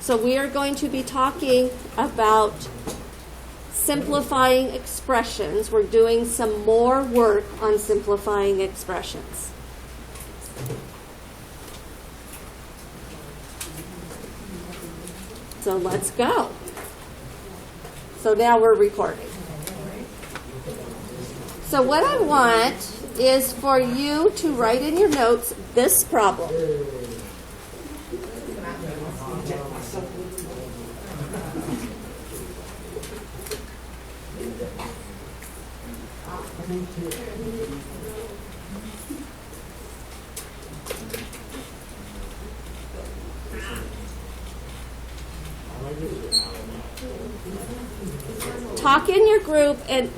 So we are going to be talking about simplifying expressions. We're doing some more work on simplifying expressions. So let's go. So now we're recording. So what I want is for you to write in your notes this problem. Talk in your group and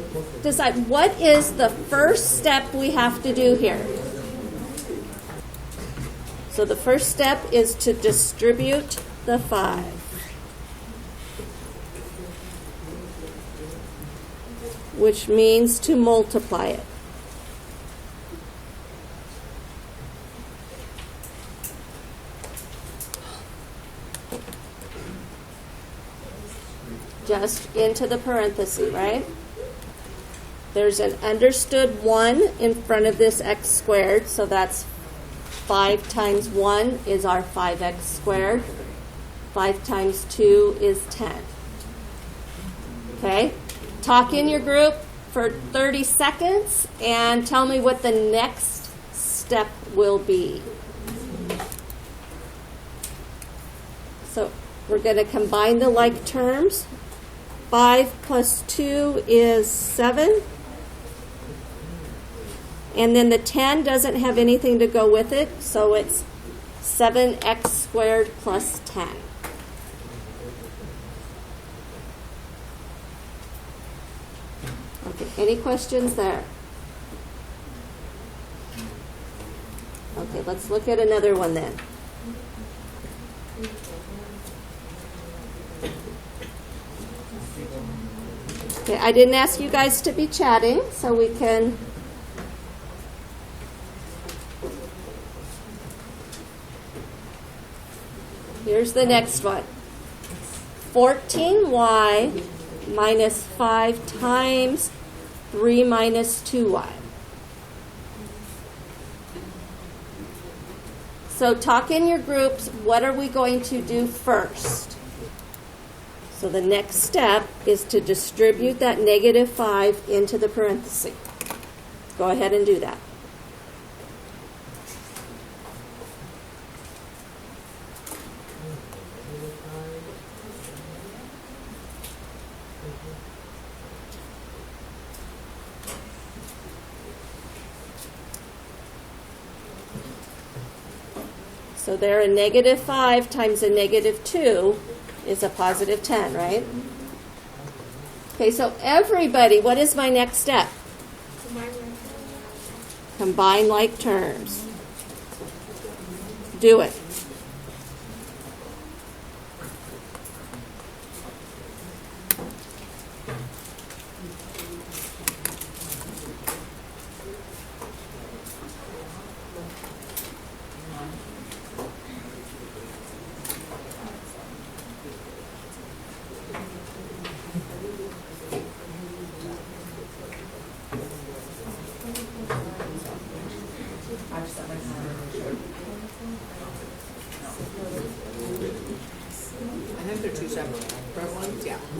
decide what is the first step we have to do here. So the first step is to distribute the 5. Which means to multiply it. Just into the parenthesis, right? There's an understood 1 in front of this x squared, so that's 5 times 1 is our 5x squared. 5 times 2 is 10. Okay? Talk in your group for 30 seconds and tell me what the next step will be. So we're going to combine the like terms. 5 plus 2 is 7. And then the 10 doesn't have anything to go with it, so it's 7x squared plus 10. Okay, any questions there? Okay, let's look at another one then. Okay, I didn't ask you guys to be chatting, so we can... Here's the next one. 14y minus 5 times 3 minus 2y. So talk in your groups, what are we going to do first? So the next step is to distribute that negative 5 into the parenthesis. Go ahead and do that. So there, a negative 5 times a negative 2 is a positive 10, right? Okay, so everybody, what is my next step? Combine like terms. Do it.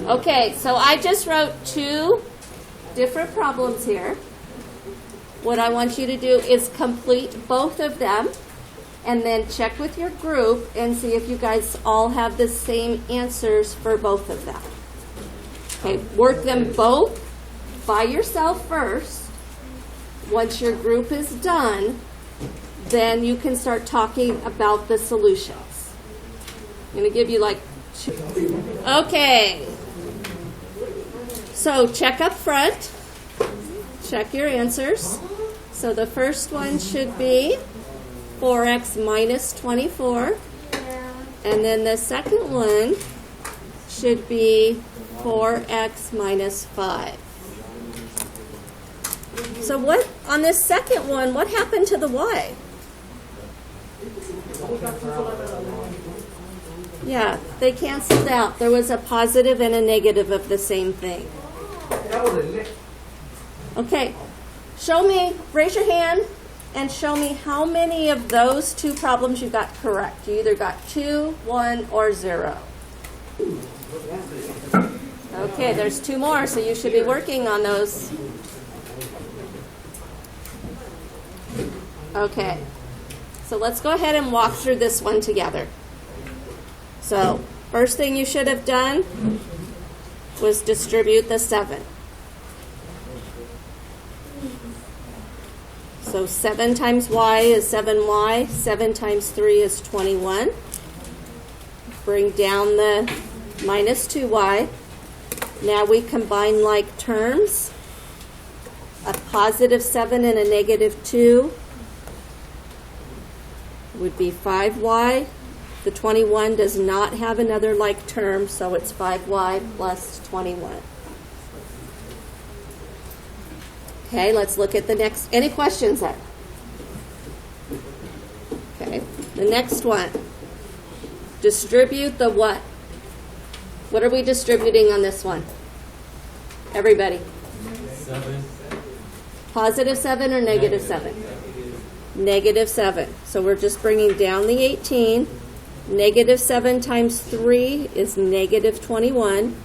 Okay, so I just wrote 2 different problems here. What I want you to do is complete both of them and then check with your group and see if you guys all have the same answers for both of them. Okay, work them both by yourself first. Once your group is done, then you can start talking about the solutions. I'm going to give you like 2. Okay. So check up front. Check your answers. So the first one should be 4x minus 24. And then the second one should be 4x minus 5. So what on this second one, what happened to the y? Yeah, they canceled out. There was a positive and a negative of the same thing. Okay, show me, raise your hand and show me how many of those two problems you got correct. You either got 2, 1, or 0. Okay, there's 2 more, so you should be working on those. Okay, so let's go ahead and walk through this one together. So, first thing you should have done was distribute the 7. So 7 times y is 7y, 7 times 3 is 21. Bring down the minus 2y. Now we combine like terms. A positive 7 and a negative 2 would be 5y. The 21 does not have another like term, so it's 5y plus 21. Okay, let's look at the next. Any questions there? Okay, the next one. Distribute the what? What are we distributing on this one? Everybody. 7. Positive 7 or negative 7? Negative 7. So we're just bringing down the 18. Negative 7 times 3 is negative 21.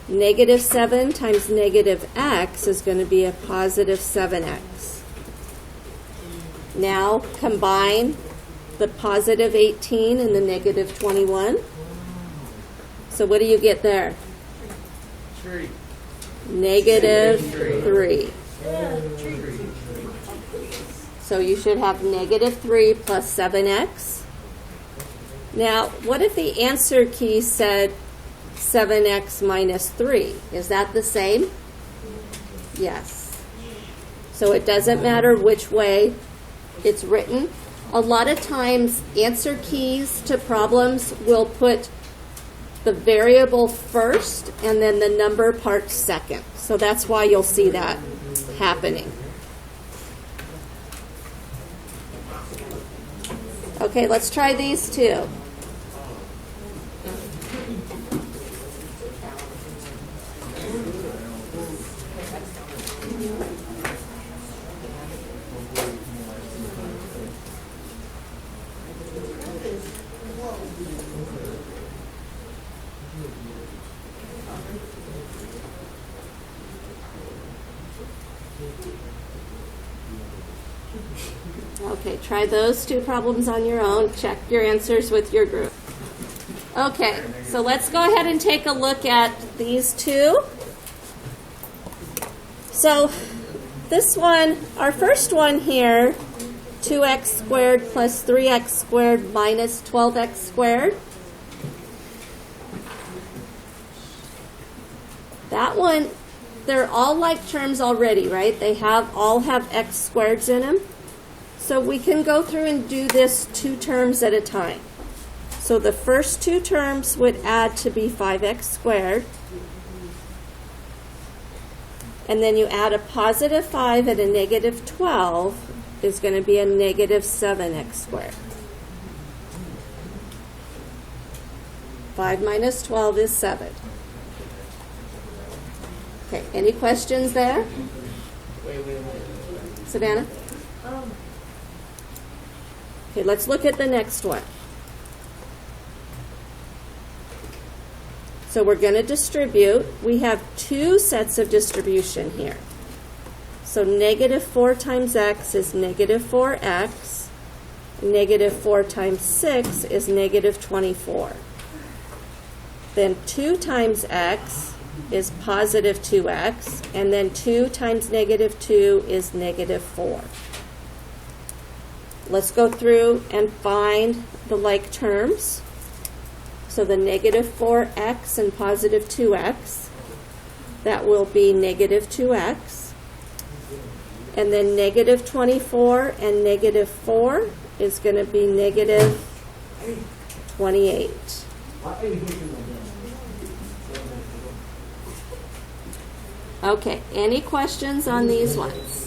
Negative 7 times negative x is going to be a positive 7x. Now combine the positive 18 and the negative 21. So what do you get there? 3. Negative 3. So you should have negative 3 plus 7x. Now, what if the answer key said 7x minus 3? Is that the same? Yes. So it doesn't matter which way it's written. A lot of times, answer keys to problems will put the variable first and then the number part second. So that's why you'll see that happening. Okay, let's try these two. Okay, try those two problems on your own. Check your answers with your group. Okay, so let's go ahead and take a look at these two. So this one, our first one here, 2x squared plus 3x squared minus 12x squared. That one, they're all like terms already, right? They all have x squareds in them. So we can go through and do this 2 terms at a time. So the first 2 terms would add to be 5x squared. And then you add a positive 5 and a negative 12 is going to be a negative 7x squared. 5 minus 12 is 7. Okay, any questions there? Wait. Savannah? Okay, let's look at the next one. So we're going to distribute. We have 2 sets of distribution here. So negative 4 times x is negative 4x. Negative 4 times 6 is negative 24. Then 2 times x is positive 2x. And then 2 times negative 2 is negative 4. Let's go through and find the like terms. So the negative 4x and positive 2x, that will be negative 2x. And then negative 24 and negative 4 is going to be negative 28. Okay, any questions on these ones?